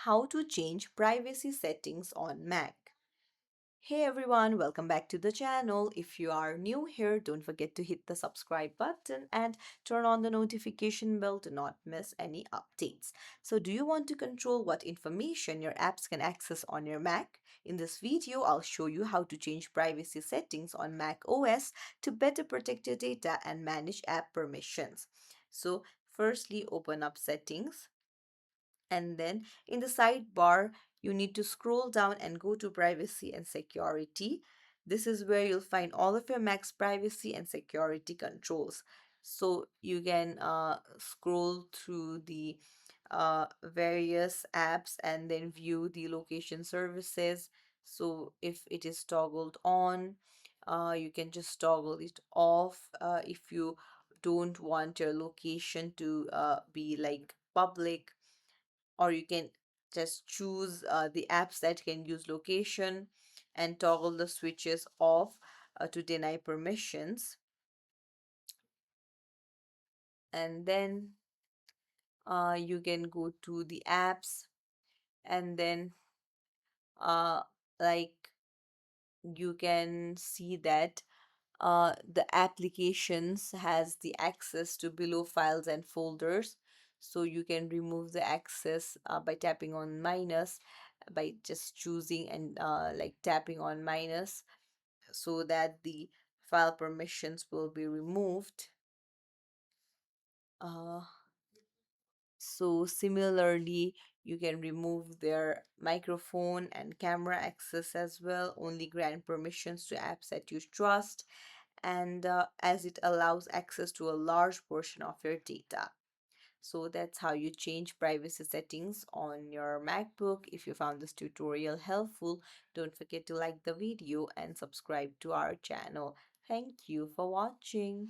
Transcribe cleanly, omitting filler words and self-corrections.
how to change privacy settings on Mac. Hey everyone, welcome back to the channel. If you are new here, don't forget to hit the subscribe button and turn on the notification bell to not miss any updates. So, do you want to control what information your apps can access on your Mac? In this video, I'll show you how to change privacy settings on Mac OS to better protect your data and manage app permissions. So, firstly, open up settings, and then in the sidebar you need to scroll down and go to privacy and security. This is where you'll find all of your Mac's privacy and security controls. So you can scroll through the various apps and then view the location services. So if it is toggled on, you can just toggle it off if you don't want your location to be like public, or you can just choose the apps that can use location and toggle the switches off to deny permissions. And then you can go to the apps, and then uh, like you can see that the applications has the access to below files and folders. So you can remove the access by tapping on minus, by just choosing and like tapping on minus, so that the file permissions will be removed. uh, so similarly, you can remove their microphone and camera access as well, only grant permissions to apps that you trust, and as it allows access to a large portion of your data. So that's how you change privacy settings on your MacBook. If you found this tutorial helpful, don't forget to like the video and subscribe to our channel. Thank you for watching.